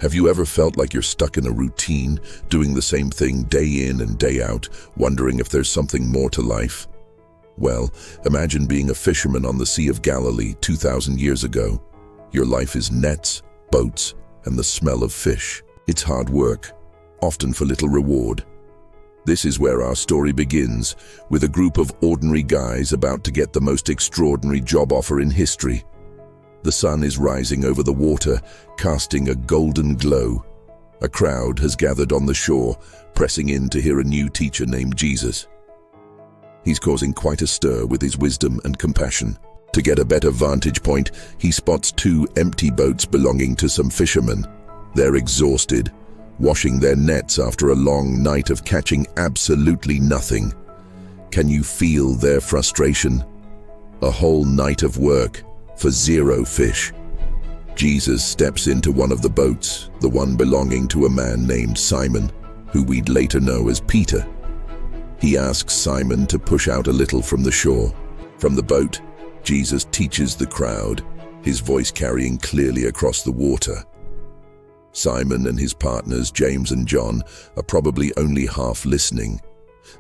Have you ever felt like you're stuck in a routine, doing the same thing day in and day out, wondering if there's something more to life? Well, imagine being a fisherman on the Sea of Galilee 2,000 years ago. Your life is nets, boats, and the smell of fish. It's hard work, often for little reward. This is where our story begins, with a group of ordinary guys about to get the most extraordinary job offer in history. The sun is rising over the water, casting a golden glow. A crowd has gathered on the shore, pressing in to hear a new teacher named Jesus. He's causing quite a stir with his wisdom and compassion. To get a better vantage point, he spots two empty boats belonging to some fishermen. They're exhausted, washing their nets after a long night of catching absolutely nothing. Can you feel their frustration? A whole night of work for zero fish. Jesus steps into one of the boats, the one belonging to a man named Simon, who we'd later know as Peter. He asks Simon to push out a little from the shore. From the boat, Jesus teaches the crowd, his voice carrying clearly across the water. Simon and his partners, James and John, are probably only half listening,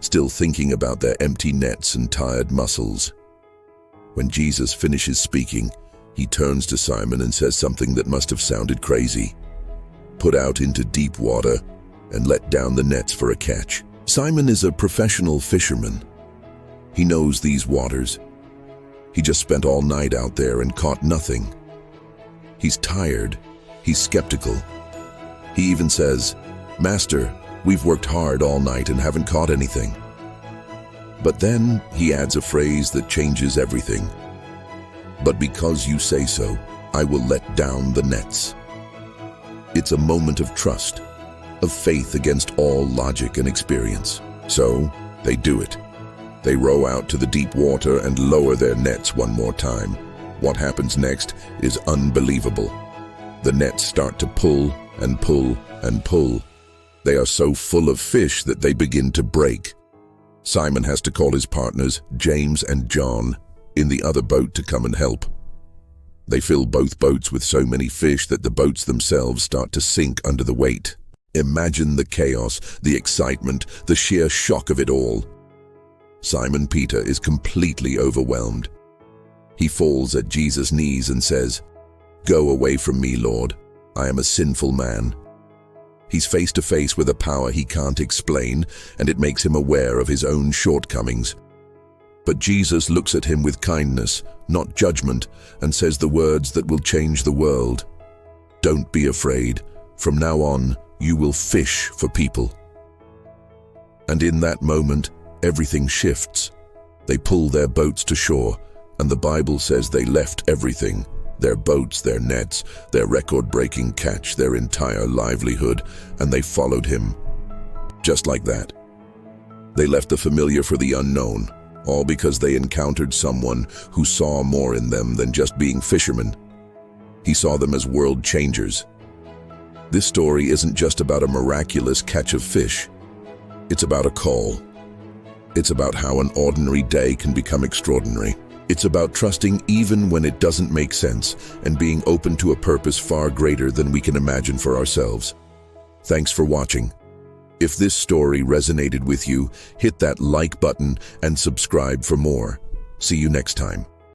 still thinking about their empty nets and tired muscles. When Jesus finishes speaking, he turns to Simon and says something that must have sounded crazy. Put out into deep water and let down the nets for a catch. Simon is a professional fisherman. He knows these waters. He just spent all night out there and caught nothing. He's tired. He's skeptical. He even says, "Master, we've worked hard all night and haven't caught anything." But then he adds a phrase that changes everything. "But because you say so, I will let down the nets." It's a moment of trust, of faith against all logic and experience. So they do it. They row out to the deep water and lower their nets one more time. What happens next is unbelievable. The nets start to pull and pull and pull. They are so full of fish that they begin to break. Simon has to call his partners, James and John, in the other boat to come and help. They fill both boats with so many fish that the boats themselves start to sink under the weight. Imagine the chaos, the excitement, the sheer shock of it all. Simon Peter is completely overwhelmed. He falls at Jesus' knees and says, "Go away from me, Lord. I am a sinful man." He's face to face with a power he can't explain, and it makes him aware of his own shortcomings. But Jesus looks at him with kindness, not judgment, and says the words that will change the world. "Don't be afraid. From now on, you will fish for people." And in that moment, everything shifts. They pull their boats to shore, and the Bible says they left everything. Their boats, their nets, their record-breaking catch, their entire livelihood, and they followed him. Just like that. They left the familiar for the unknown, all because they encountered someone who saw more in them than just being fishermen. He saw them as world changers. This story isn't just about a miraculous catch of fish. It's about a call. It's about how an ordinary day can become extraordinary. It's about trusting even when it doesn't make sense and being open to a purpose far greater than we can imagine for ourselves. Thanks for watching. If this story resonated with you, hit that like button and subscribe for more. See you next time.